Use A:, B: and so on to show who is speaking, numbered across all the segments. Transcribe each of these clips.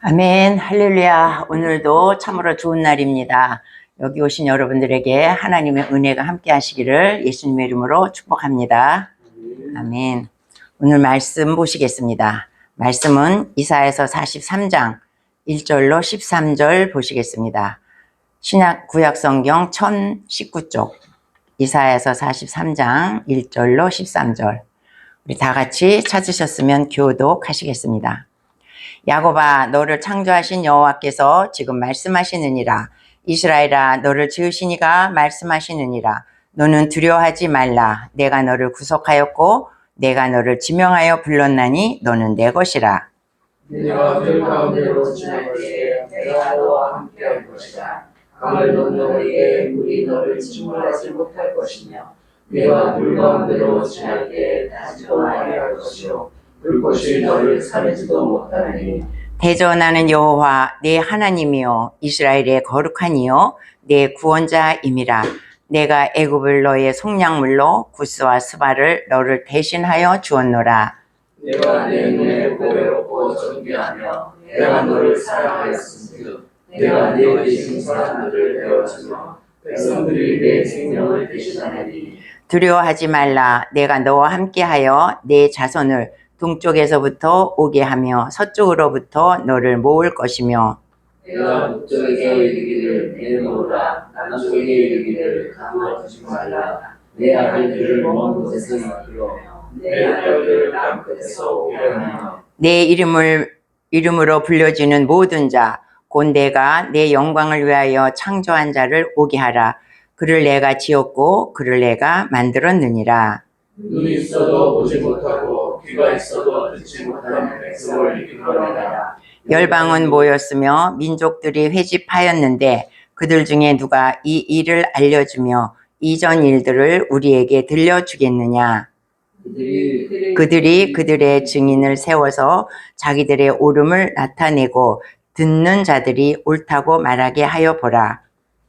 A: 아멘, 할렐루야. 오늘도 참으로 좋은 날입니다. 여기 오신 여러분들에게 하나님의 은혜가 함께 하시기를 예수님의 이름으로 축복합니다. 아멘. 오늘 말씀 보시겠습니다. 말씀은 이사야서 43장 1절로 13절 보시겠습니다. 신약 구약 성경 1019쪽 이사야서 43장 1절로 13절 우리 다 같이 찾으셨으면 교독하시겠습니다. 야곱아, 너를 창조하신 여호와께서 지금 말씀하시느니라. 이스라엘아, 너를 지으시니가 말씀하시느니라. 너는 두려워하지 말라. 내가 너를 구속하였고 내가 너를 지명하여 불렀나니 너는 내 것이라.
B: 네가 들 가운데로 지날 때에 내가 너와 함께할 것이라. 강을 건너에게 물이 너를 침몰하지 못할 것이며 네가 물 가운데로 지날 때에 타지도 아니할 것이요 불꽃이 너를 사르지도 못하리니.
A: 대전하는 여호와 내 하나님이요 이스라엘의 거룩한 이요 내 구원자임이라. 내가 애굽을 너의 속량물로 구스와 스바를 너를 대신하여 주었노라.
B: 내가 내 눈에 보배롭고 존귀하며 내가 너를 사랑하였음즉 내가 내 대신 사람들을 베어주며 백성들이 내 생명을 대신하리니.
A: 두려워하지 말라. 내가 너와 함께하여 내 자손을 동쪽에서부터 오게 하며 서쪽으로부터 너를 모을 것이며
B: 내가 북쪽에서 이르기를 내놓으라. 남쪽에 이르기를 가만두지 말라. 내 아들들을 먼 곳에서 이끌어 내 딸들을 땅 끝에서 오게 하며
A: 내 이름으로 불려지는 모든 자 곧 내가 내 영광을 위하여 창조한 자를 오게 하라. 그를 내가 지었고 그를 내가 만들었느니라.
B: 눈이 있어도 보지 못하고 귀가 있어도 듣지 못하는 백성을 이끌어내라.
A: 열방은 모였으며 민족들이 회집하였는데 그들 중에 누가 이 일을 알려주며 이전 일들을 우리에게 들려주겠느냐. 그들이 그들의 증인을 세워서 자기들의 옳음을 나타내고 듣는 자들이 옳다고 말하게 하여 보라.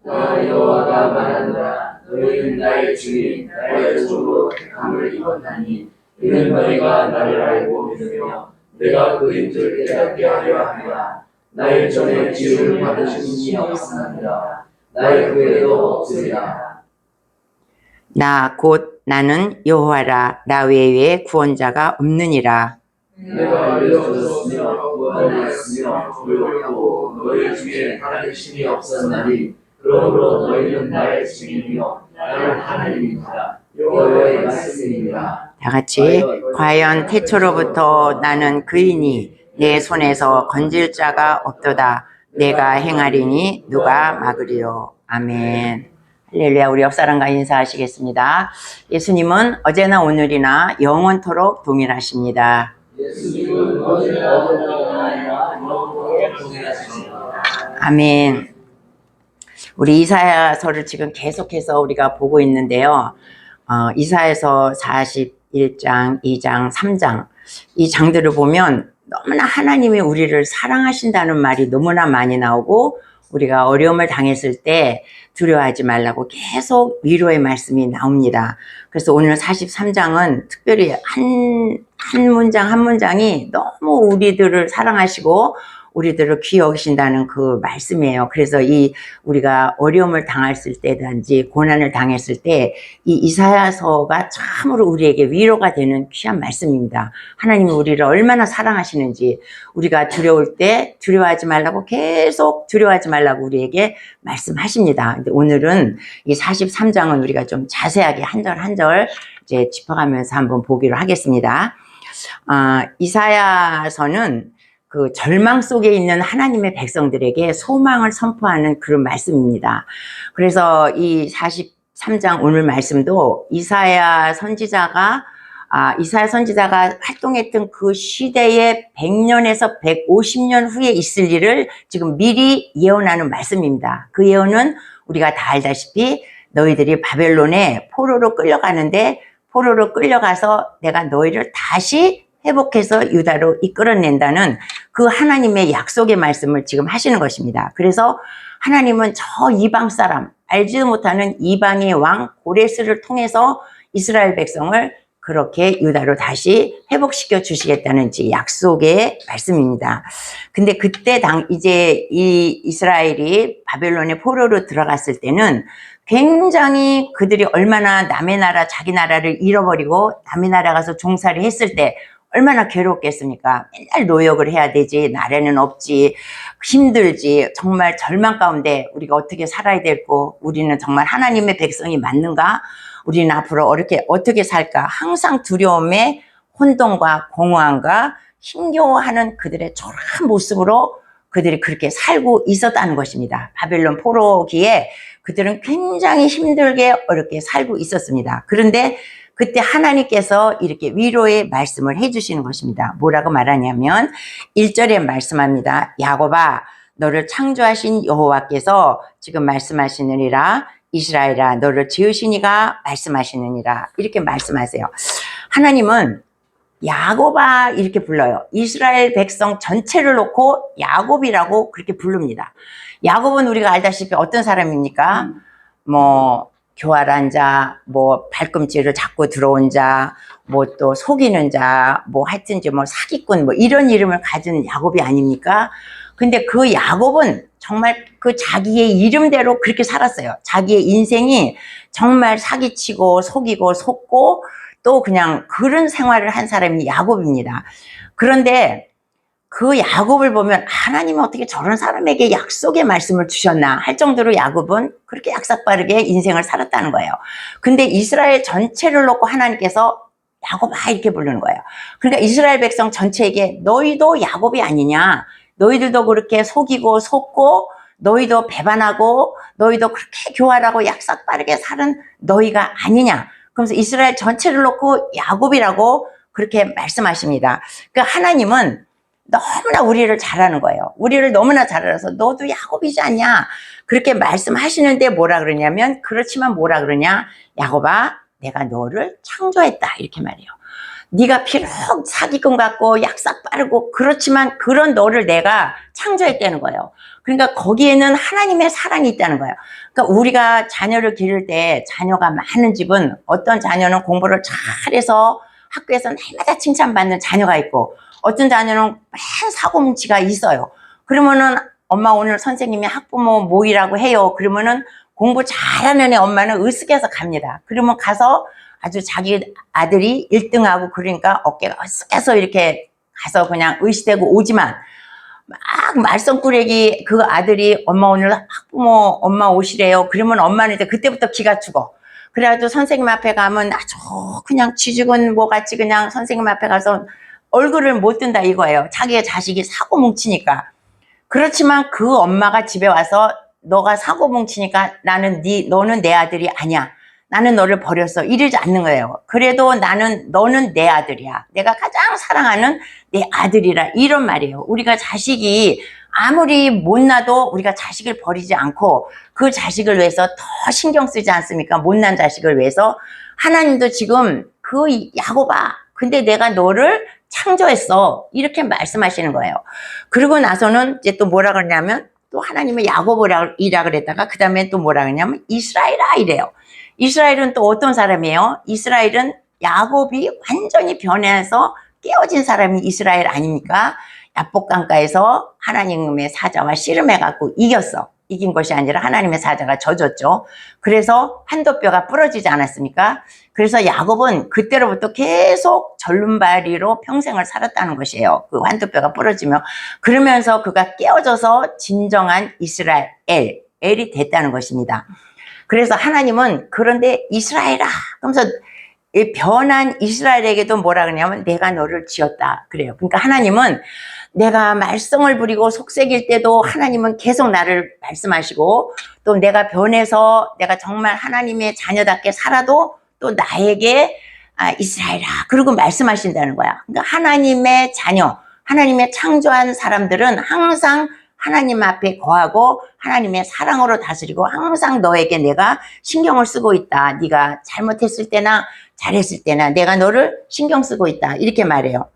B: 나 여호와가 말하노라. 너희는 나의 주인 나의 종으로 택함을 입었나니 이는 너희가 나를 알고 믿으며 내가 그인줄 깨닫게 하려 함이라. 나의 전에 지음을 받으신 분이 없사옵니다. 나의 후에도 없으리라.
A: 나 곧 나는 여호와라. 나 외에 구원자가 없느니라.
B: 내가 알려주었으며 구원하였으며 불렀고 너희 중에 다른 신이 없었나니 그러므로 너희는 나의 증인이요 나는 하나님이다. 여호와의 말씀입니다.
A: 다 같이 과연 태초로부터 나는 그이니 내 손에서 건질 자가 없도다. 내가 행하리니 누가 막으리요. 아멘. 할렐루야. 우리 옆사람과 인사하시겠습니다. 예수님은 어제나 오늘이나 영원토록 동일하십니다.
B: 예수님은 어제나 오늘이나 영원토록 동일하십니다.
A: 아멘. 우리 이사야서를 지금 계속해서 우리가 보고 있는데요. 이사야서 41장, 2장, 3장 이 장들을 보면 너무나 하나님이 우리를 사랑하신다는 말이 너무나 많이 나오고 우리가 어려움을 당했을 때 두려워하지 말라고 계속 위로의 말씀이 나옵니다. 그래서 오늘 43장은 특별히 한 문장 한 문장이 너무 우리들을 사랑하시고 우리들을 귀히 여기신다는 그 말씀이에요. 그래서 우리가 어려움을 당했을 때든지 고난을 당했을 때 이 이사야서가 참으로 우리에게 위로가 되는 귀한 말씀입니다. 하나님이 우리를 얼마나 사랑하시는지 우리가 두려울 때 두려워하지 말라고 계속 두려워하지 말라고 우리에게 말씀하십니다. 근데 오늘은 이 43장은 우리가 좀 자세하게 한 절 한 절 이제 짚어가면서 한번 보기로 하겠습니다. 이사야서는 그 절망 속에 있는 하나님의 백성들에게 소망을 선포하는 그런 말씀입니다. 그래서 이 43장 오늘 말씀도 이사야 선지자가 활동했던 그 시대의 100년에서 150년 후에 있을 일을 지금 미리 예언하는 말씀입니다. 그 예언은 우리가 다 알다시피 너희들이 바벨론에 포로로 끌려가는데 포로로 끌려가서 내가 너희를 다시 회복해서 유다로 이끌어낸다는 그 하나님의 약속의 말씀을 지금 하시는 것입니다. 그래서 하나님은 저 이방 사람, 알지도 못하는 이방의 왕 고레스를 통해서 이스라엘 백성을 그렇게 유다로 다시 회복시켜 주시겠다는 약속의 말씀입니다. 근데 그때 이제 이 이스라엘이 바벨론의 포로로 들어갔을 때는 굉장히 그들이 얼마나 남의 나라, 자기 나라를 잃어버리고 남의 나라 가서 종살이 했을 때 얼마나 괴롭겠습니까? 맨날 노역을 해야 되지, 나라는 없지, 힘들지, 정말 절망 가운데 우리가 어떻게 살아야 될고, 우리는 정말 하나님의 백성이 맞는가? 우리는 앞으로 어떻게 살까? 항상 두려움에 혼돈과 공허함과 힘겨워하는 그들의 초라한 모습으로 그들이 그렇게 살고 있었다는 것입니다. 바벨론 포로기에 그들은 굉장히 힘들게 어렵게 살고 있었습니다. 그런데 그때 하나님께서 이렇게 위로의 말씀을 해주시는 것입니다. 뭐라고 말하냐면 1절에 말씀합니다. 야곱아, 너를 창조하신 여호와께서 지금 말씀하시느니라. 이스라엘아, 너를 지으신 이가 말씀하시느니라. 이렇게 말씀하세요. 하나님은 야곱아 이렇게 불러요. 이스라엘 백성 전체를 놓고 야곱이라고 그렇게 부릅니다. 야곱은 우리가 알다시피 어떤 사람입니까? 뭐 교활한 자, 뭐 발꿈치를 잡고 들어온 자, 뭐 또 속이는 자, 뭐 하여튼 뭐 사기꾼, 뭐 이런 이름을 가진 야곱이 아닙니까? 근데 그 야곱은 정말 그 자기의 이름대로 그렇게 살았어요. 자기의 인생이 정말 사기치고 속이고 속고 또 그냥 그런 생활을 한 사람이 야곱입니다. 그런데 그 야곱을 보면 하나님은 어떻게 저런 사람에게 약속의 말씀을 주셨나 할 정도로 야곱은 그렇게 약삭빠르게 인생을 살았다는 거예요. 근데 이스라엘 전체를 놓고 하나님께서 야곱아 이렇게 부르는 거예요. 그러니까 이스라엘 백성 전체에게 너희도 야곱이 아니냐, 너희들도 그렇게 속이고 속고 너희도 배반하고 너희도 그렇게 교활하고 약삭빠르게 사는 너희가 아니냐. 그러면서 이스라엘 전체를 놓고 야곱이라고 그렇게 말씀하십니다. 그러니까 하나님은 너무나 우리를 잘 아는 거예요. 우리를 너무나 잘 알아서 너도 야곱이지 않냐 그렇게 말씀하시는데 뭐라 그러냐면, 그렇지만 뭐라 그러냐, 야곱아 내가 너를 창조했다 이렇게 말해요. 네가 비록 사기꾼 같고 약삭 빠르고 그렇지만 그런 너를 내가 창조했다는 거예요. 그러니까 거기에는 하나님의 사랑이 있다는 거예요. 그러니까 우리가 자녀를 기를 때, 자녀가 많은 집은 어떤 자녀는 공부를 잘해서 학교에서 날마다 칭찬받는 자녀가 있고, 어떤 자녀는 맨 사고뭉치가 있어요. 그러면은 엄마 오늘 선생님이 학부모 모이라고 해요. 그러면은 공부 잘하는 애 엄마는 으쓱해서 갑니다. 그러면 가서 아주 자기 아들이 1등하고 그러니까 어깨가 으쓱해서 이렇게 가서 그냥 의시되고 오지만, 막 말썽꾸러기 그 아들이 엄마 오늘 학부모 엄마 오시래요. 그러면 엄마는 이제 그때부터 기가 죽어. 그래가지고 선생님 앞에 가면 아주 그냥 쥐죽은 뭐 같이 그냥 선생님 앞에 가서 얼굴을 못 든다 이거예요. 자기의 자식이 사고 뭉치니까. 그렇지만 그 엄마가 집에 와서 너가 사고 뭉치니까 너는 내 아들이 아니야. 나는 너를 버렸어. 이러지 않는 거예요. 그래도 너는 내 아들이야. 내가 가장 사랑하는 내 아들이라, 이런 말이에요. 우리가 자식이 아무리 못나도 우리가 자식을 버리지 않고 그 자식을 위해서 더 신경 쓰지 않습니까? 못난 자식을 위해서. 하나님도 지금 그 야곱아, 근데 내가 너를 창조했어. 이렇게 말씀하시는 거예요. 그러고 나서는 이제 또 뭐라 그러냐면, 또 하나님은 야곱이라 그랬다가 그 다음에 또 뭐라 그러냐면 이스라엘아 이래요. 이스라엘은 또 어떤 사람이에요? 이스라엘은 야곱이 완전히 변해서 깨어진 사람이 이스라엘 아닙니까? 야복강가에서 하나님의 사자와 씨름해갖고 이겼어. 이긴 것이 아니라 하나님의 사자가 져줬죠. 그래서 환도뼈가 부러지지 않았습니까? 그래서 야곱은 그때로부터 계속 절름발이로 평생을 살았다는 것이에요. 그 환도뼈가 부러지며. 그러면서 그가 깨어져서 진정한 엘이 됐다는 것입니다. 그래서 하나님은 그런데 이스라엘아 그러면서 이 변한 이스라엘에게도 뭐라 그러냐면 내가 너를 지었다 그래요. 그러니까 하나님은 내가 말썽을 부리고 속색일 때도 하나님은 계속 나를 말씀하시고, 또 내가 변해서 내가 정말 하나님의 자녀답게 살아도 또 나에게 이스라엘아 그러고 말씀하신다는 거야. 그러니까 하나님의 자녀, 하나님의 창조한 사람들은 항상 하나님 앞에 거하고 하나님의 사랑으로 다스리고 항상 너에게 내가 신경을 쓰고 있다. 네가 잘못했을 때나 잘했을 때나 내가 너를 신경 쓰고 있다. 이렇게 말해요.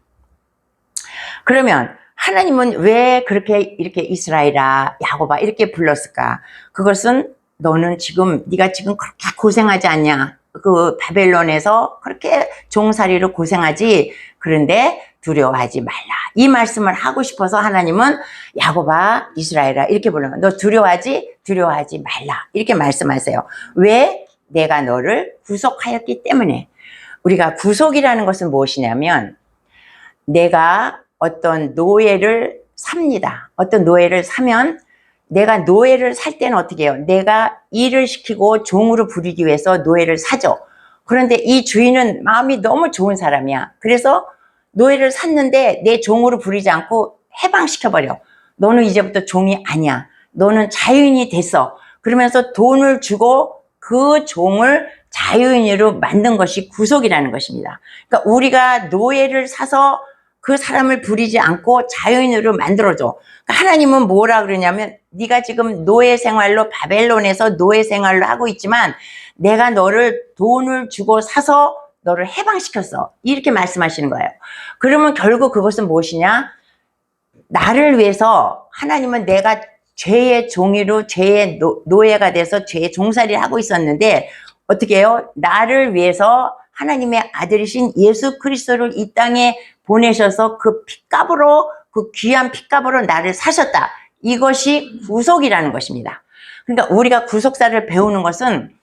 A: 그러면 하나님은 왜 그렇게 이렇게 이스라엘아, 야곱아 이렇게 불렀을까? 그것은 네가 지금 그렇게 고생하지 않냐? 그 바벨론에서 그렇게 종살이로 고생하지. 그런데 두려워하지 말라. 이 말씀을 하고 싶어서 하나님은 야곱아, 이스라엘아 이렇게 불러요. 너 두려워하지 말라. 이렇게 말씀하세요. 왜? 내가 너를 구속하였기 때문에. 우리가 구속이라는 것은 무엇이냐면 내가 어떤 노예를 삽니다. 어떤 노예를 사면 내가 노예를 살 때는 어떻게 해요? 내가 일을 시키고 종으로 부리기 위해서 노예를 사죠. 그런데 이 주인은 마음이 너무 좋은 사람이야. 그래서 노예를 샀는데 내 종으로 부리지 않고 해방시켜버려. 너는 이제부터 종이 아니야. 너는 자유인이 됐어. 그러면서 돈을 주고 그 종을 자유인으로 만든 것이 구속이라는 것입니다. 그러니까 우리가 노예를 사서 그 사람을 부리지 않고 자유인으로 만들어줘. 그러니까 하나님은 뭐라 그러냐면 네가 지금 노예 생활로 바벨론에서 노예 생활로 하고 있지만 내가 너를 돈을 주고 사서 너를 해방시켰어. 이렇게 말씀하시는 거예요. 그러면 결국 그것은 무엇이냐? 나를 위해서 하나님은 내가 죄의 종이로 죄의 노예가 돼서 죄의 종살이를 하고 있었는데 어떻게 해요? 나를 위해서 하나님의 아들이신 예수 그리스도를 이 땅에 보내셔서 그 핏값으로 그 귀한 핏값으로 나를 사셨다. 이것이 구속이라는 것입니다. 그러니까 우리가 구속사를 배우는 것은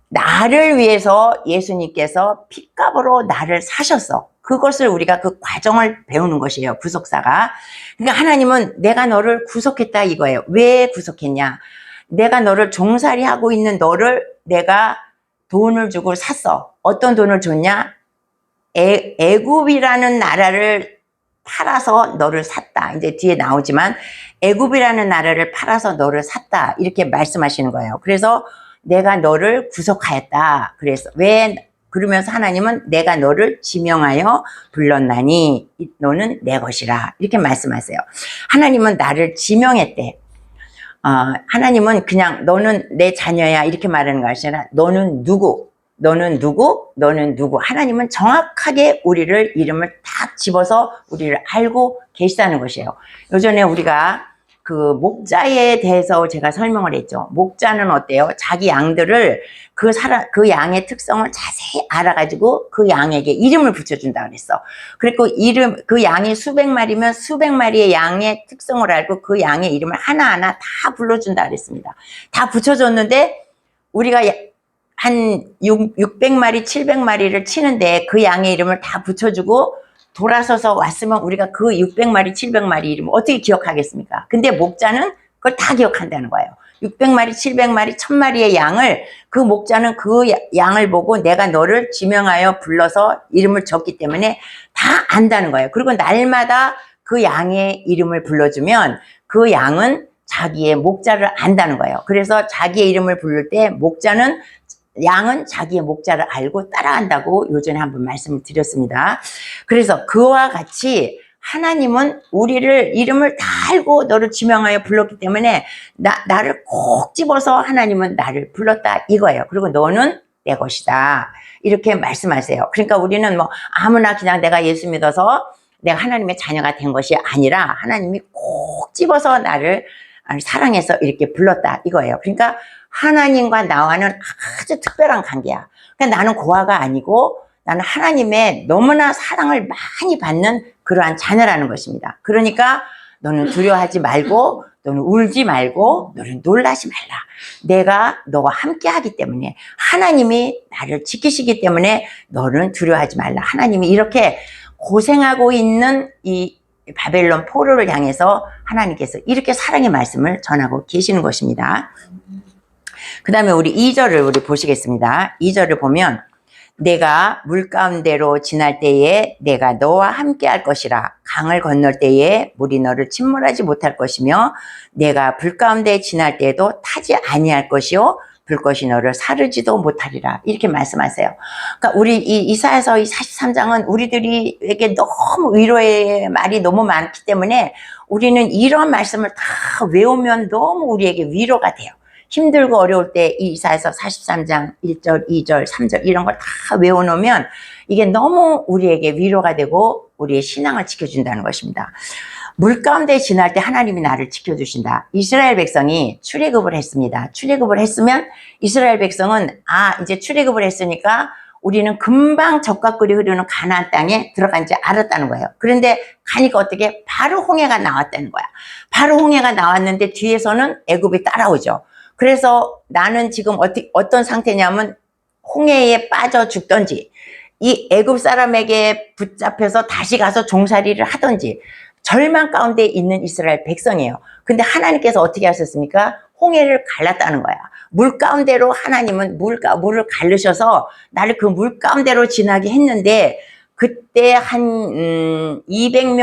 A: 나를 위해서 예수님께서 핏값으로 나를 사셨어. 그것을 우리가 그 과정을 배우는 것이에요. 구속사가. 그러니까 하나님은 내가 너를 구속했다 이거예요. 왜 구속했냐? 내가 너를 종살이 하고 있는 너를 내가 돈을 주고 샀어. 어떤 돈을 줬냐? 애굽이라는 나라를 팔아서 너를 샀다. 이제 뒤에 나오지만 애굽이라는 나라를 팔아서 너를 샀다. 이렇게 말씀하시는 거예요. 그래서 내가 너를 구속하였다. 그래서 왜 그러면서 하나님은 내가 너를 지명하여 불렀나니 너는 내 것이라. 이렇게 말씀하세요. 하나님은 나를 지명했대. 하나님은 그냥 너는 내 자녀야 이렇게 말하는 것이 아니라 너는 누구? 너는 누구? 너는 누구? 하나님은 정확하게 우리를 이름을 딱 집어서 우리를 알고 계시다는 것이에요. 요전에 우리가 그 목자에 대해서 제가 설명을 했죠. 목자는 어때요? 자기 양들을 그 양의 특성을 자세히 알아가지고 그 양에게 이름을 붙여준다 그랬어. 그리고 그 양이 수백 마리면 수백 마리의 양의 특성을 알고 그 양의 이름을 하나하나 다 불러준다 그랬습니다. 다 붙여줬는데 우리가 한 600마리, 700마리를 치는데 그 양의 이름을 다 붙여주고 돌아서서 왔으면 우리가 그 600마리, 700마리 이름을 어떻게 기억하겠습니까? 근데 목자는 그걸 다 기억한다는 거예요. 600마리, 700마리, 1000마리의 양을 그 목자는 그 양을 보고 내가 너를 지명하여 불러서 이름을 적기 때문에 다 안다는 거예요. 그리고 날마다 그 양의 이름을 불러주면 그 양은 자기의 목자를 안다는 거예요. 그래서 자기의 이름을 부를 때 양은 자기의 목자를 알고 따라간다고 요전에 한번 말씀을 드렸습니다. 그래서 그와 같이 하나님은 우리를 이름을 다 알고 너를 지명하여 불렀기 때문에 나를 꼭 집어서 하나님은 나를 불렀다 이거예요. 그리고 너는 내 것이다 이렇게 말씀하세요. 그러니까 우리는 뭐 아무나 그냥 내가 예수 믿어서 내가 하나님의 자녀가 된 것이 아니라 하나님이 꼭 집어서 나를 사랑해서 이렇게 불렀다 이거예요. 그러니까 하나님과 나와는 아주 특별한 관계야. 그러니까 나는 고아가 아니고 나는 하나님의 너무나 사랑을 많이 받는 그러한 자녀라는 것입니다. 그러니까 너는 두려워하지 말고 너는 울지 말고 너는 놀라지 말라. 내가 너와 함께 하기 때문에 하나님이 나를 지키시기 때문에 너는 두려워하지 말라. 하나님이 이렇게 고생하고 있는 이 바벨론 포로를 향해서 하나님께서 이렇게 사랑의 말씀을 전하고 계시는 것입니다. 그 다음에 우리 2절을 우리 보시겠습니다. 2절을 보면 내가 물 가운데로 지날 때에 내가 너와 함께 할 것이라. 강을 건널 때에 물이 너를 침몰하지 못할 것이며 내가 불 가운데 지날 때에도 타지 아니할 것이요 불꽃이 너를 사르지도 못하리라. 이렇게 말씀하세요. 그러니까 우리 이 이사야서 이 43장은 우리들에게 너무 위로의 말이 너무 많기 때문에 우리는 이런 말씀을 다 외우면 너무 우리에게 위로가 돼요. 힘들고 어려울 때 이 이사야서 43장 1절, 2절, 3절 이런 걸 다 외워놓으면 이게 너무 우리에게 위로가 되고 우리의 신앙을 지켜준다는 것입니다. 물 가운데 지날 때 하나님이 나를 지켜주신다. 이스라엘 백성이 출애굽을 했습니다. 출애굽을 했으면 이스라엘 백성은 이제 출애굽을 했으니까 우리는 금방 적과 꿀이 흐르는 가나안 땅에 들어간지 알았다는 거예요. 그런데 가니까 어떻게 바로 홍해가 나왔다는 거야. 바로 홍해가 나왔는데 뒤에서는 애굽이 따라오죠. 그래서 나는 지금 어떤 상태냐면 홍해에 빠져 죽던지 이 애굽 사람에게 붙잡혀서 다시 가서 종살이를 하던지 절망 가운데 있는 이스라엘 백성이에요. 근데 하나님께서 어떻게 하셨습니까? 홍해를 갈랐다는 거야. 물 가운데로 하나님은 물을 갈르셔서 나를 그 물 가운데로 지나게 했는데 그때 한 200만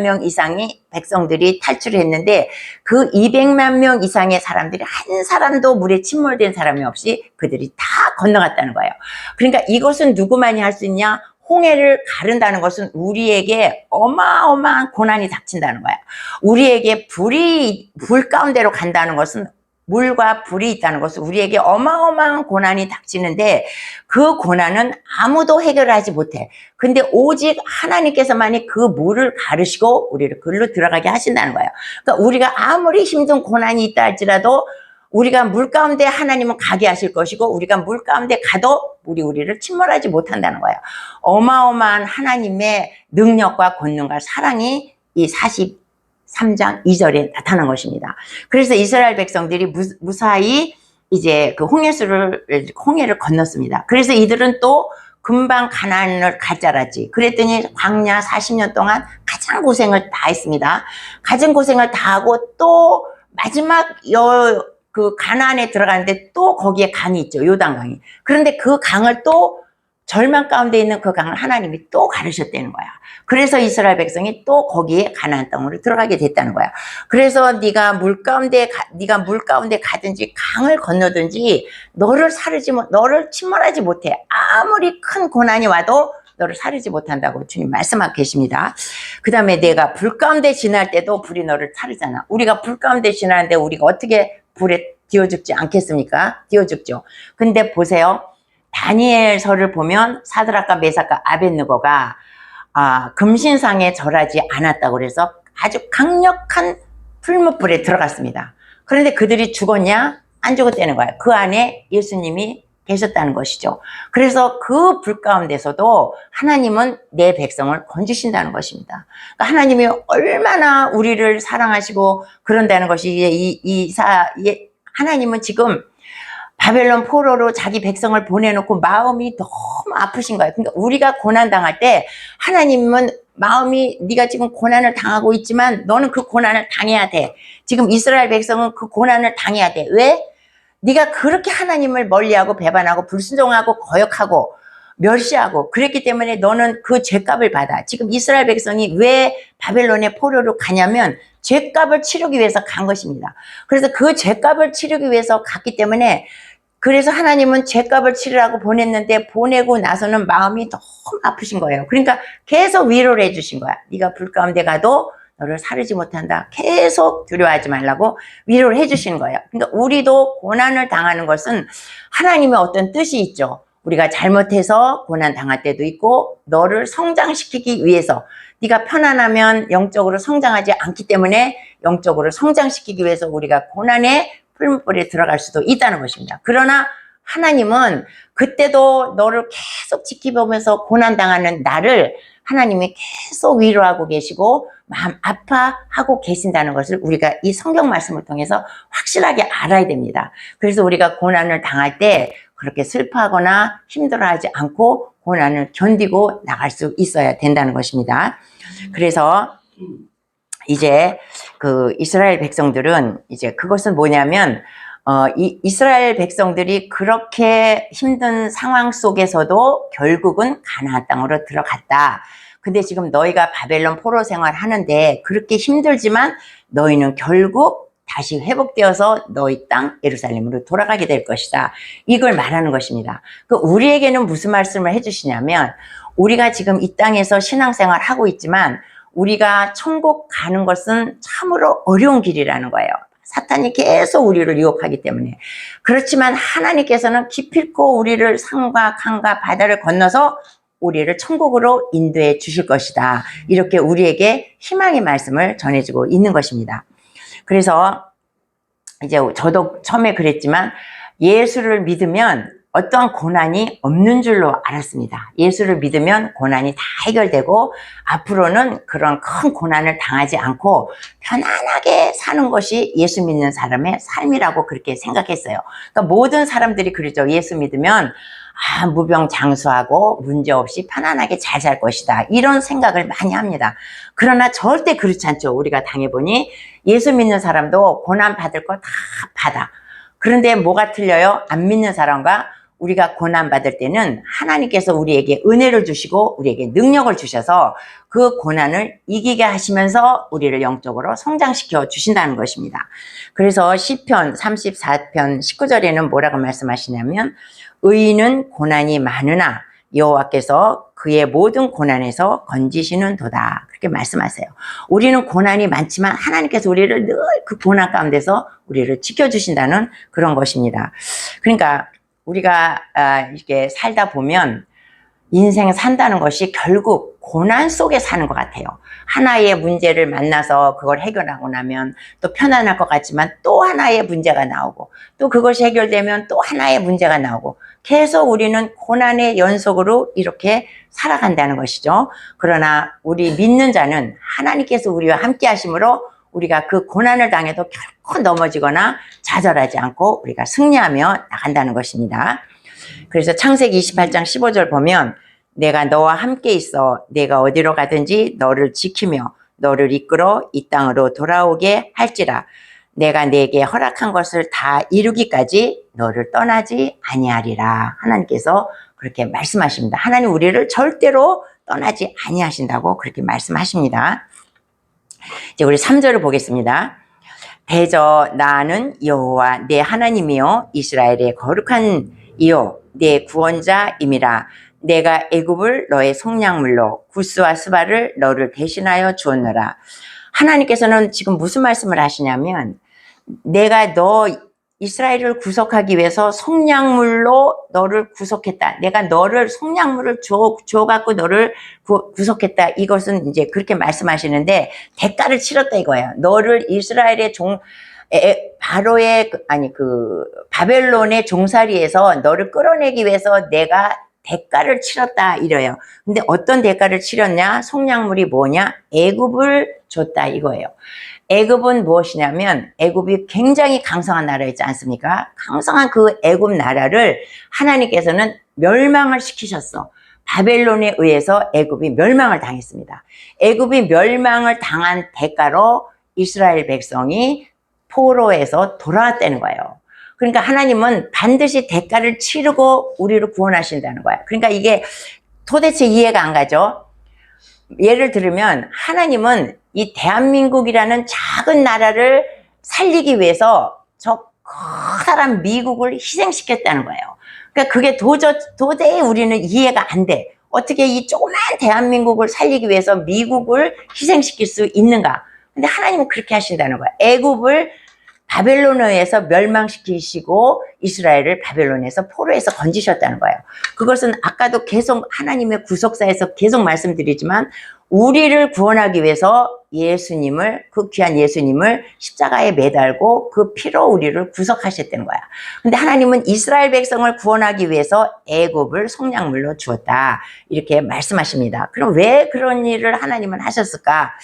A: 명 이상이 백성들이 탈출을 했는데 그 200만 명 이상의 사람들이 한 사람도 물에 침몰된 사람이 없이 그들이 다 건너갔다는 거예요. 그러니까 이것은 누구만이 할 수 있냐? 홍해를 가른다는 것은 우리에게 어마어마한 고난이 닥친다는 거야. 우리에게 불 가운데로 간다는 것은 물과 불이 있다는 것은 우리에게 어마어마한 고난이 닥치는데 그 고난은 아무도 해결하지 못해. 근데 오직 하나님께서만이 그 물을 가르시고 우리를 그리로 들어가게 하신다는 거예요. 그러니까 우리가 아무리 힘든 고난이 있다 할지라도 우리가 물 가운데 하나님은 가게 하실 것이고 우리가 물 가운데 가도 우리를 침몰하지 못한다는 거예요. 어마어마한 하나님의 능력과 권능과 사랑이 이 43장 2절에 나타난 것입니다. 그래서 이스라엘 백성들이 무사히 이제 그 홍해를 건넜습니다. 그래서 이들은 또 금방 가나안을 갈 줄 알았지. 그랬더니 광야 40년 동안 가장 고생을 다 했습니다. 가장 고생을 다 하고 또 마지막 그 가나안에 들어가는데 또 거기에 강이 있죠. 요단강이. 그런데 그 강을 또 절망 가운데 있는 그 강을 하나님이 또 가르셨다는 거야. 그래서 이스라엘 백성이 또 거기에 가나안 땅으로 들어가게 됐다는 거야. 그래서 네가 물 가운데 가든지 강을 건너든지 너를 침몰하지 못해. 아무리 큰 고난이 와도 너를 사르지 못한다고 주님 말씀하고 계십니다. 그 다음에 내가 불 가운데 지날 때도 불이 너를 사르잖아. 우리가 불 가운데 지나는데 우리가 어떻게 불에 띄워 죽지 않겠습니까? 띄워 죽죠. 근데 보세요. 다니엘서를 보면 사드락과 메삭과 아벳느고가 금신상에 절하지 않았다고 그래서 아주 강력한 풀무불에 들어갔습니다. 그런데 그들이 죽었냐? 안 죽었다는 거예요. 그 안에 예수님이 계셨다는 것이죠. 그래서 그 불 가운데서도 하나님은 내 백성을 건지신다는 것입니다. 그러니까 하나님이 얼마나 우리를 사랑하시고 그런다는 것이 하나님은 지금 바벨론 포로로 자기 백성을 보내놓고 마음이 너무 아프신 거예요. 그러니까 우리가 고난 당할 때 하나님은 마음이 네가 지금 고난을 당하고 있지만 너는 그 고난을 당해야 돼. 지금 이스라엘 백성은 그 고난을 당해야 돼. 왜? 네가 그렇게 하나님을 멀리하고 배반하고 불순종하고 거역하고 멸시하고 그랬기 때문에 너는 그 죄값을 받아. 지금 이스라엘 백성이 왜 바벨론의 포로로 가냐면 죄값을 치르기 위해서 간 것입니다. 그래서 그 죄값을 치르기 위해서 갔기 때문에 그래서 하나님은 죄값을 치르라고 보냈는데 보내고 나서는 마음이 너무 아프신 거예요. 그러니까 계속 위로를 해주신 거야. 네가 불 가운데 가도 너를 사르지 못한다. 계속 두려워하지 말라고 위로를 해주시는 거예요. 그러니까 우리도 고난을 당하는 것은 하나님의 어떤 뜻이 있죠. 우리가 잘못해서 고난 당할 때도 있고 너를 성장시키기 위해서 네가 편안하면 영적으로 성장하지 않기 때문에 영적으로 성장시키기 위해서 우리가 고난의 풀무불에 들어갈 수도 있다는 것입니다. 그러나 하나님은 그때도 너를 계속 지켜보면서 고난당하는 나를 하나님이 계속 위로하고 계시고 마음 아파하고 계신다는 것을 우리가 이 성경 말씀을 통해서 확실하게 알아야 됩니다. 그래서 우리가 고난을 당할 때 그렇게 슬퍼하거나 힘들어하지 않고 고난을 견디고 나갈 수 있어야 된다는 것입니다. 그래서 이제 그 이스라엘 백성들은 이제 그것은 뭐냐면 이스라엘 백성들이 그렇게 힘든 상황 속에서도 결국은 가나안 땅으로 들어갔다. 근데 지금 너희가 바벨론 포로 생활 하는데 그렇게 힘들지만 너희는 결국 다시 회복되어서 너희 땅 예루살렘으로 돌아가게 될 것이다. 이걸 말하는 것입니다. 우리에게는 무슨 말씀을 해주시냐면 우리가 지금 이 땅에서 신앙생활 하고 있지만 우리가 천국 가는 것은 참으로 어려운 길이라는 거예요. 사탄이 계속 우리를 유혹하기 때문에. 그렇지만 하나님께서는 기필코 우리를 산과 강과 바다를 건너서 우리를 천국으로 인도해 주실 것이다. 이렇게 우리에게 희망의 말씀을 전해주고 있는 것입니다. 그래서 이제 저도 처음에 그랬지만 예수를 믿으면 어떠한 고난이 없는 줄로 알았습니다. 예수를 믿으면 고난이 다 해결되고 앞으로는 그런 큰 고난을 당하지 않고 편안하게 사는 것이 예수 믿는 사람의 삶이라고 그렇게 생각했어요. 그러니까 모든 사람들이 그러죠. 예수 믿으면 무병장수하고 문제없이 편안하게 잘 살 것이다. 이런 생각을 많이 합니다. 그러나 절대 그렇지 않죠. 우리가 당해보니 예수 믿는 사람도 고난 받을 거 다 받아. 그런데 뭐가 틀려요? 안 믿는 사람과 우리가 고난 받을 때는 하나님께서 우리에게 은혜를 주시고 우리에게 능력을 주셔서 그 고난을 이기게 하시면서 우리를 영적으로 성장시켜 주신다는 것입니다. 그래서 시편 34편 19절에는 뭐라고 말씀하시냐면 의인은 고난이 많으나 여호와께서 그의 모든 고난에서 건지시는도다. 그렇게 말씀하세요. 우리는 고난이 많지만 하나님께서 우리를 늘 그 고난 가운데서 우리를 지켜주신다는 그런 것입니다. 그러니까 우리가 이렇게 살다 보면 인생 산다는 것이 결국 고난 속에 사는 것 같아요. 하나의 문제를 만나서 그걸 해결하고 나면 또 편안할 것 같지만 또 하나의 문제가 나오고 또 그것이 해결되면 또 하나의 문제가 나오고 계속 우리는 고난의 연속으로 이렇게 살아간다는 것이죠. 그러나 우리 믿는 자는 하나님께서 우리와 함께 하심으로 우리가 그 고난을 당해도 결코 넘어지거나 좌절하지 않고 우리가 승리하며 나간다는 것입니다. 그래서 창세기 28장 15절 보면 내가 너와 함께 있어 내가 어디로 가든지 너를 지키며 너를 이끌어 이 땅으로 돌아오게 할지라 내가 네게 허락한 것을 다 이루기까지 너를 떠나지 아니하리라. 하나님께서 그렇게 말씀하십니다. 하나님 우리를 절대로 떠나지 아니하신다고 그렇게 말씀하십니다. 이제 우리 3절을 보겠습니다. 대저 나는 여호와 내 하나님이요 이스라엘의 거룩한 이요 내 구원자임이라. 내가 애굽을 너의 속량물로 구스와 스바를 너를 대신하여 주었노라. 하나님께서는 지금 무슨 말씀을 하시냐면 내가 너 이스라엘을 구속하기 위해서 속량물로 너를 구속했다. 내가 너를 속량물을 줘갖고 너를 구속했다. 이것은 이제 그렇게 말씀하시는데 대가를 치렀다 이거예요. 너를 이스라엘의 바벨론의 종살이에서 너를 끌어내기 위해서 내가 대가를 치렀다 이래요. 근데 어떤 대가를 치렀냐? 속량물이 뭐냐? 애굽을 줬다 이거예요. 애굽은 무엇이냐면 애굽이 굉장히 강성한 나라였지 않습니까? 강성한 그 애굽 나라를 하나님께서는 멸망을 시키셨어. 바벨론에 의해서 애굽이 멸망을 당했습니다. 애굽이 멸망을 당한 대가로 이스라엘 백성이 포로에서 돌아왔다는 거예요. 그러니까 하나님은 반드시 대가를 치르고 우리를 구원하신다는 거야. 그러니까 이게 도대체 이해가 안 가죠? 예를 들면 하나님은 이 대한민국이라는 작은 나라를 살리기 위해서 저 커다란 미국을 희생시켰다는 거예요. 그러니까 그게 도저히 우리는 이해가 안 돼. 어떻게 이 조그만 대한민국을 살리기 위해서 미국을 희생시킬 수 있는가? 근데 하나님은 그렇게 하신다는 거야. 애굽을 바벨론에 의해서 멸망시키시고 이스라엘을 바벨론에서 포로에서 건지셨다는 거예요. 그것은 아까도 계속 하나님의 구속사에서 계속 말씀드리지만 우리를 구원하기 위해서 예수님을, 그 귀한 예수님을 십자가에 매달고 그 피로 우리를 구속하셨다는 거야. 근데 하나님은 이스라엘 백성을 구원하기 위해서 애굽을 속량물로 주었다. 이렇게 말씀하십니다. 그럼 왜 그런 일을 하나님은 하셨을까?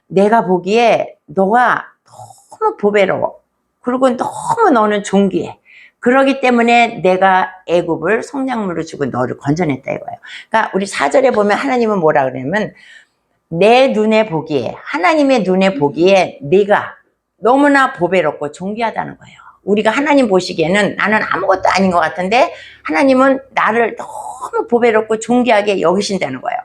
A: 내가 보기에 너가 너무 보배로워. 그리고 너무 너는 존귀해. 그러기 때문에 내가 애굽을 속량물로 주고 너를 건져냈다 이거예요. 그러니까 우리 4절에 보면 하나님은 뭐라 그러냐면 내 눈에 보기에, 하나님의 눈에 보기에 네가 너무나 보배롭고 존귀하다는 거예요. 우리가 하나님 보시기에는 나는 아무것도 아닌 것 같은데 하나님은 나를 너무 보배롭고 존귀하게 여기신다는 거예요.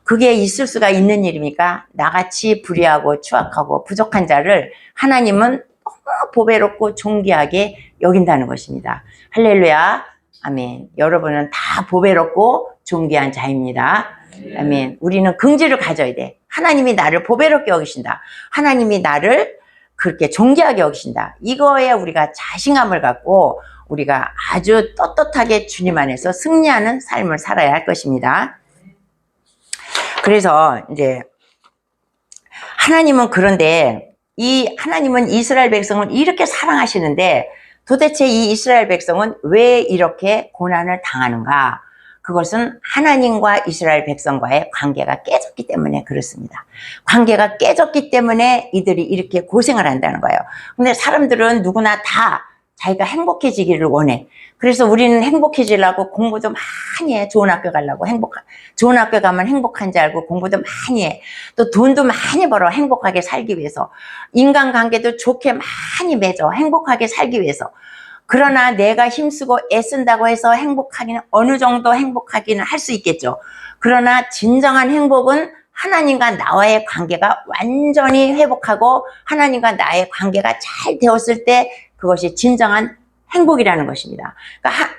A: 그게 있을 수가 있는 일입니까? 나같이 불의하고 추악하고 부족한 자를 하나님은 너무 보배롭고 존귀하게 여긴다는 것입니다. 할렐루야. 아멘. 여러분은 다 보배롭고 존귀한 자입니다. 아멘. 우리는 긍지를 가져야 돼. 하나님이 나를 보배롭게 여기신다. 하나님이 나를 그렇게 존귀하게 여기신다. 이거에 우리가 자신감을 갖고 우리가 아주 떳떳하게 주님 안에서 승리하는 삶을 살아야 할 것입니다. 그래서 이제 하나님은 그런데 이 하나님은 이스라엘 백성을 이렇게 사랑하시는데 도대체 이 이스라엘 백성은 왜 이렇게 고난을 당하는가? 그것은 하나님과 이스라엘 백성과의 관계가 깨졌기 때문에 그렇습니다. 관계가 깨졌기 때문에 이들이 이렇게 고생을 한다는 거예요. 근데 사람들은 누구나 다 자기가 행복해지기를 원해. 그래서 우리는 행복해지려고 공부도 많이 해. 좋은 학교 가려고 좋은 학교 가면 행복한 줄 알고 공부도 많이 해. 또 돈도 많이 벌어. 행복하게 살기 위해서. 인간관계도 좋게 많이 맺어. 행복하게 살기 위해서. 그러나 내가 힘쓰고 애쓴다고 해서 행복하기는 어느 정도 행복하기는 할 수 있겠죠. 그러나 진정한 행복은 하나님과 나와의 관계가 완전히 회복하고 하나님과 나의 관계가 잘 되었을 때 그것이 진정한 행복이라는 것입니다.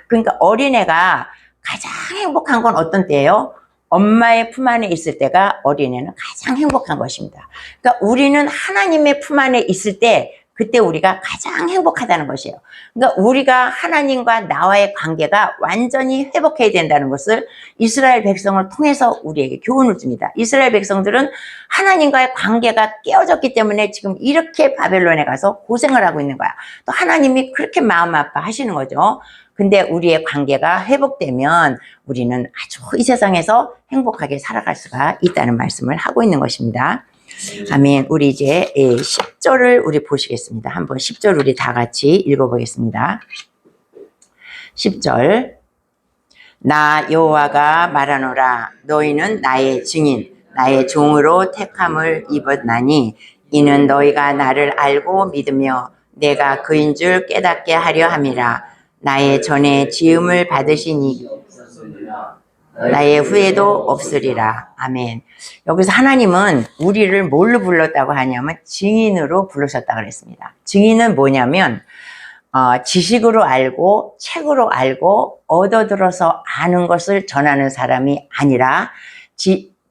A: 그러니까 어린애가 가장 행복한 건 어떤 때예요? 엄마의 품 안에 있을 때가 어린애는 가장 행복한 것입니다. 그러니까 우리는 하나님의 품 안에 있을 때 그때 우리가 가장 행복하다는 것이에요. 그러니까 우리가 하나님과 나와의 관계가 완전히 회복해야 된다는 것을 이스라엘 백성을 통해서 우리에게 교훈을 줍니다. 이스라엘 백성들은 하나님과의 관계가 깨어졌기 때문에 지금 이렇게 바벨론에 가서 고생을 하고 있는 거야. 또 하나님이 그렇게 마음 아파하시는 거죠. 근데 우리의 관계가 회복되면 우리는 아주 이 세상에서 행복하게 살아갈 수가 있다는 말씀을 하고 있는 것입니다. 아멘. 우리 이제 10절을 우리 보시겠습니다. 한번 10절 우리 다 같이 읽어보겠습니다. 10절. 나 여호와가 말하노라. 너희는 나의 증인, 나의 종으로 택함을 입었나니 이는 너희가 나를 알고 믿으며 내가 그인 줄 깨닫게 하려 함이라. 나의 전에 지음을 받으시니 나의 후회도 없으리라. 아멘. 여기서 하나님은 우리를 뭘로 불렀다고 하냐면 증인으로 부르셨다고 그랬습니다. 증인은 뭐냐면 지식으로 알고 책으로 알고 얻어들어서 아는 것을 전하는 사람이 아니라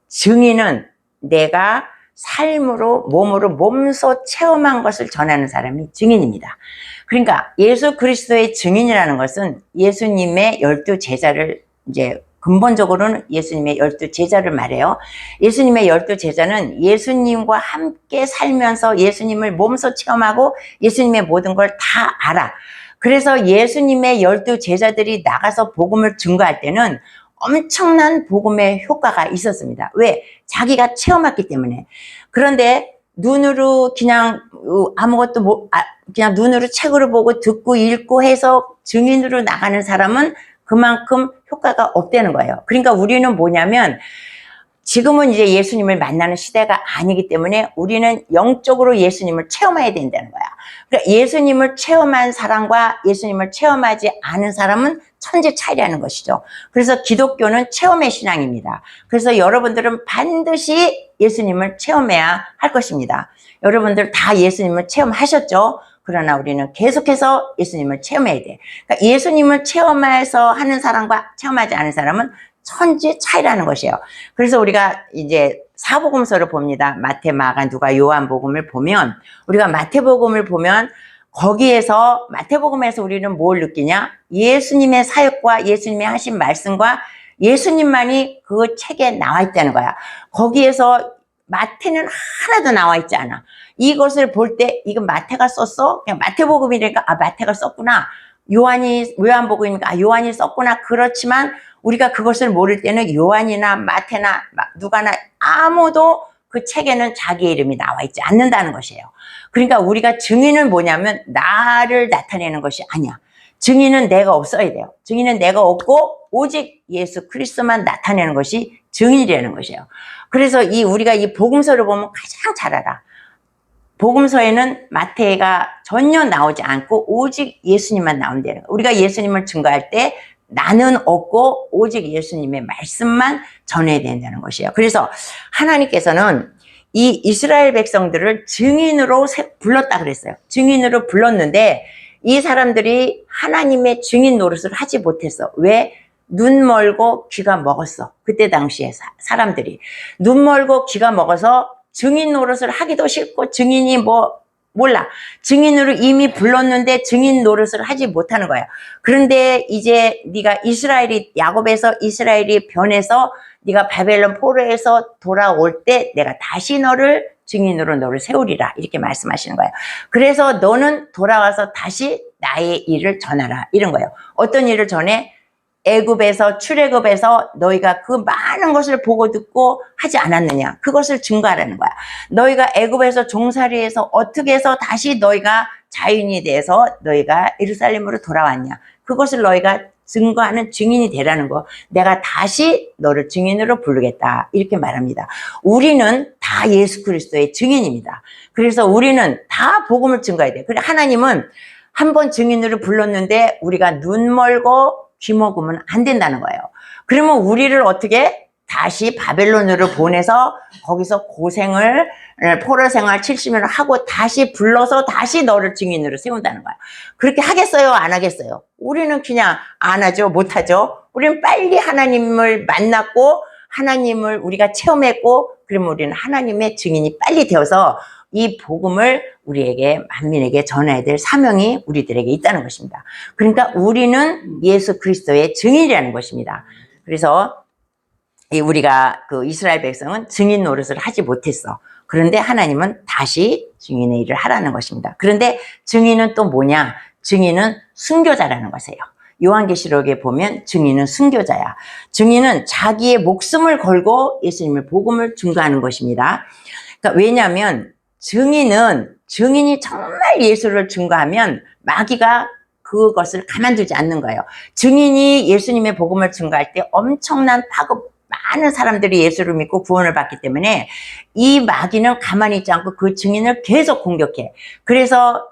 A: 증인은 내가 삶으로 몸으로 몸소 체험한 것을 전하는 사람이 증인입니다. 그러니까 예수 그리스도의 증인이라는 것은 예수님의 12제자를 이제 근본적으로는 예수님의 12제자를 말해요. 예수님의 12제자는 예수님과 함께 살면서 예수님을 몸소 체험하고 예수님의 모든 걸 다 알아. 그래서 예수님의 12제자들이 나가서 복음을 증거할 때는 엄청난 복음의 효과가 있었습니다. 왜? 자기가 체험했기 때문에. 그런데 눈으로 그냥 아무것도 그냥 눈으로 책으로 보고 듣고 읽고 해서 증인으로 나가는 사람은 그만큼 효과가 없다는 거예요. 그러니까 우리는 뭐냐면 지금은 이제 예수님을 만나는 시대가 아니기 때문에 우리는 영적으로 예수님을 체험해야 된다는 거야. 그러니까 예수님을 체험한 사람과 예수님을 체험하지 않은 사람은 천지 차이라는 것이죠. 그래서 기독교는 체험의 신앙입니다. 그래서 여러분들은 반드시 예수님을 체험해야 할 것입니다. 여러분들 다 예수님을 체험하셨죠? 그러나 우리는 계속해서 예수님을 체험해야 돼. 그러니까 예수님을 체험해서 하는 사람과 체험하지 않은 사람은 천지 차이라는 것이에요. 그래서 우리가 이제 사복음서를 봅니다. 마태, 마가, 누가, 요한복음을 보면 우리가 마태복음을 보면 거기에서 마태복음에서 우리는 뭘 느끼냐? 예수님의 사역과 예수님의 하신 말씀과 예수님만이 그 책에 나와 있다는 거야. 거기에서 마태는 하나도 나와 있지 않아. 이것을 볼 때 이건 마태가 썼어? 그냥 마태복음이니까 마태가 썼구나. 요한복음이니까 요한이 썼구나. 그렇지만 우리가 그것을 모를 때는 요한이나 마태나 누가나 아무도 그 책에는 자기 이름이 나와 있지 않는다는 것이에요. 그러니까 우리가 증인은 뭐냐면 나를 나타내는 것이 아니야. 증인은 내가 없어야 돼요. 증인은 내가 없고 오직 예수 그리스도만 나타내는 것이 증인이라는 것이에요. 그래서 우리가 이 복음서를 보면 가장 잘 알아. 복음서에는 마태가 전혀 나오지 않고 오직 예수님만 나온다는 거예요. 우리가 예수님을 증거할 때 나는 없고 오직 예수님의 말씀만 전해야 된다는 것이에요. 그래서 하나님께서는 이 이스라엘 백성들을 증인으로 불렀다 그랬어요. 증인으로 불렀는데 이 사람들이 하나님의 증인 노릇을 하지 못했어. 왜? 눈 멀고 귀가 먹었어. 그때 당시에 사람들이 눈 멀고 귀가 먹어서 증인 노릇을 하기도 싫고 증인이 뭐 몰라. 증인으로 이미 불렀는데 증인 노릇을 하지 못하는 거야. 그런데 이제 네가 야곱에서 이스라엘이 변해서 네가 바벨론 포로에서 돌아올 때 내가 다시 너를 증인으로 너를 세우리라 이렇게 말씀하시는 거예요. 그래서 너는 돌아와서 다시 나의 일을 전하라 이런 거예요. 어떤 일을 전해? 애굽에서 출애굽에서 너희가 그 많은 것을 보고 듣고 하지 않았느냐, 그것을 증거하라는 거야. 너희가 애굽에서 종살이해서 어떻게 해서 다시 너희가 자유인이 돼서 너희가 예루살렘으로 돌아왔냐, 그것을 너희가 증거하는 증인이 되라는 거. 내가 다시 너를 증인으로 부르겠다 이렇게 말합니다. 우리는 다 예수 그리스도의 증인입니다. 그래서 우리는 다 복음을 증거해야 돼. 그래, 하나님은 한 번 증인으로 불렀는데 우리가 눈 멀고 귀 먹으면 안 된다는 거예요. 그러면 우리를 어떻게 다시 바벨론으로 보내서 거기서 고생을 포로 생활 70년을 하고 다시 불러서 다시 너를 증인으로 세운다는 거야. 그렇게 하겠어요? 안 하겠어요? 우리는 그냥 안 하죠? 못 하죠? 우리는 빨리 하나님을 만났고 하나님을 우리가 체험했고 그러면 우리는 하나님의 증인이 빨리 되어서 이 복음을 우리에게 만민에게 전해야 될 사명이 우리들에게 있다는 것입니다. 그러니까 우리는 예수 그리스도의 증인이라는 것입니다. 그래서 우리가 그 이스라엘 백성은 증인 노릇을 하지 못했어. 그런데 하나님은 다시 증인의 일을 하라는 것입니다. 그런데 증인은 또 뭐냐? 증인은 순교자라는 것이에요. 요한계시록에 보면 증인은 순교자야. 증인은 자기의 목숨을 걸고 예수님의 복음을 증거하는 것입니다. 그러니까 왜냐하면 증인이 정말 예수를 증거하면 마귀가 그것을 가만두지 않는 거예요. 증인이 예수님의 복음을 증거할 때 엄청난 파급, 많은 사람들이 예수를 믿고 구원을 받기 때문에 이 마귀는 가만히 있지 않고 그 증인을 계속 공격해. 그래서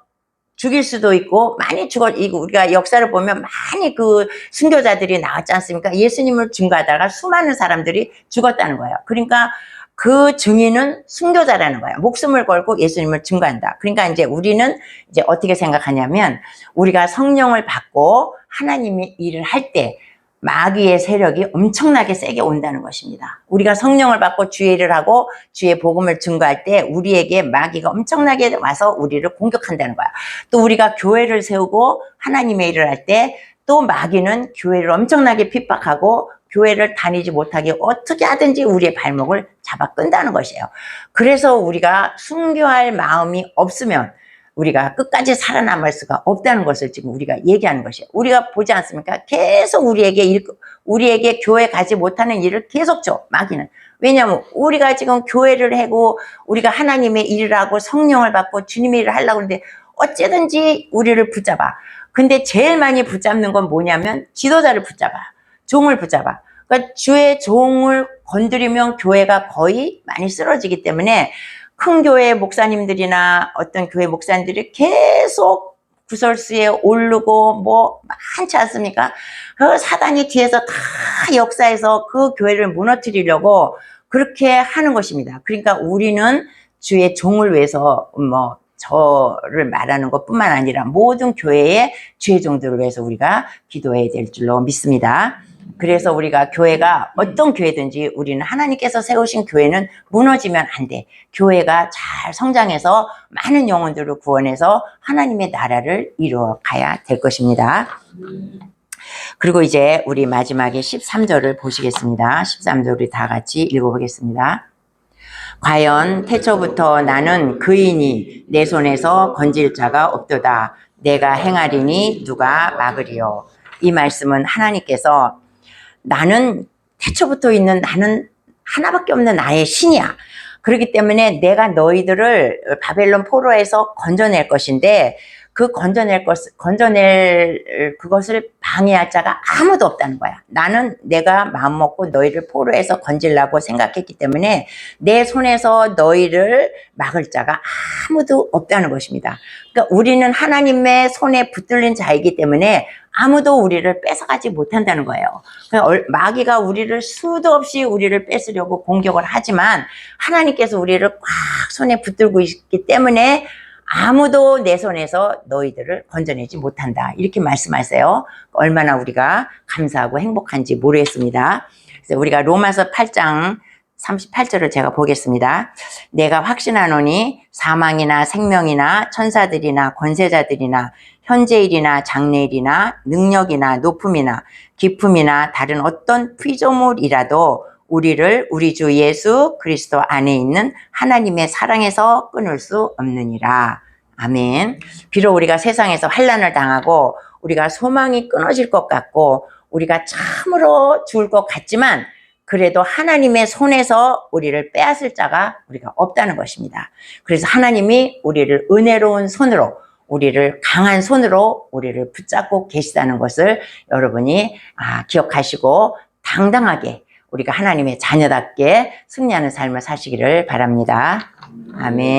A: 죽일 수도 있고 많이 우리가 역사를 보면 많이 그 순교자들이 나왔지 않습니까? 예수님을 증거하다가 수많은 사람들이 죽었다는 거예요. 그러니까 그 증인은 순교자라는 거야. 목숨을 걸고 예수님을 증거한다. 그러니까 이제 우리는 이제 어떻게 생각하냐면 우리가 성령을 받고 하나님의 일을 할 때 마귀의 세력이 엄청나게 세게 온다는 것입니다. 우리가 성령을 받고 주의 일을 하고 주의 복음을 증거할 때 우리에게 마귀가 엄청나게 와서 우리를 공격한다는 거야. 또 우리가 교회를 세우고 하나님의 일을 할 때 또 마귀는 교회를 엄청나게 핍박하고 교회를 다니지 못하게 어떻게 하든지 우리의 발목을 잡아 끈다는 것이에요. 그래서 우리가 순교할 마음이 없으면 우리가 끝까지 살아남을 수가 없다는 것을 지금 우리가 얘기하는 것이에요. 우리가 보지 않습니까? 계속 우리에게 교회 가지 못하는 일을 계속 줘, 마귀는. 왜냐하면 우리가 지금 교회를 하고 우리가 하나님의 일을 하고 성령을 받고 주님의 일을 하려고 하는데 어째든지 우리를 붙잡아. 근데 제일 많이 붙잡는 건 뭐냐면 지도자를 붙잡아. 종을 붙잡아. 그러니까 주의 종을 건드리면 교회가 거의 많이 쓰러지기 때문에 큰 교회 목사님들이나 어떤 교회 목사님들이 계속 구설수에 오르고 뭐 많지 않습니까? 그 사단이 뒤에서 다 역사에서 그 교회를 무너뜨리려고 그렇게 하는 것입니다. 그러니까 우리는 주의 종을 위해서 저를 말하는 것뿐만 아니라 모든 교회의 주의 종들을 위해서 우리가 기도해야 될 줄로 믿습니다. 그래서 우리가 교회가 어떤 교회든지 우리는 하나님께서 세우신 교회는 무너지면 안 돼. 교회가 잘 성장해서 많은 영혼들을 구원해서 하나님의 나라를 이루어 가야 될 것입니다. 그리고 이제 우리 마지막에 13절을 보시겠습니다. 13절 우리 다 같이 읽어보겠습니다. 과연 태초부터 나는 그이니 내 손에서 건질 자가 없도다. 내가 행하리니 누가 막으리요. 이 말씀은 하나님께서 나는 태초부터 있는 나는 하나밖에 없는 나의 신이야. 그렇기 때문에 내가 너희들을 바벨론 포로에서 건져낼 것인데 그 건져낼 그것을 방해할 자가 아무도 없다는 거야. 나는 내가 마음먹고 너희를 포로에서 건지려고 생각했기 때문에 내 손에서 너희를 막을 자가 아무도 없다는 것입니다. 그러니까 우리는 하나님의 손에 붙들린 자이기 때문에 아무도 우리를 뺏어가지 못한다는 거예요. 마귀가 우리를 수도 없이 우리를 뺏으려고 공격을 하지만 하나님께서 우리를 꽉 손에 붙들고 있기 때문에 아무도 내 손에서 너희들을 건져내지 못한다. 이렇게 말씀하세요. 얼마나 우리가 감사하고 행복한지 모르겠습니다. 그래서 우리가 로마서 8장 38절을 제가 보겠습니다. 내가 확신하노니 사망이나 생명이나 천사들이나 권세자들이나 현재일이나 장래일이나 능력이나 높음이나 깊음이나 다른 어떤 피조물이라도 우리를 우리 주 예수 그리스도 안에 있는 하나님의 사랑에서 끊을 수 없느니라. 아멘. 비록 우리가 세상에서 환난을 당하고 우리가 소망이 끊어질 것 같고 우리가 참으로 죽을 것 같지만 그래도 하나님의 손에서 우리를 빼앗을 자가 우리가 없다는 것입니다. 그래서 하나님이 우리를 은혜로운 손으로 우리를 강한 손으로 우리를 붙잡고 계시다는 것을 여러분이 기억하시고 당당하게 우리가 하나님의 자녀답게 승리하는 삶을 사시기를 바랍니다. 아멘.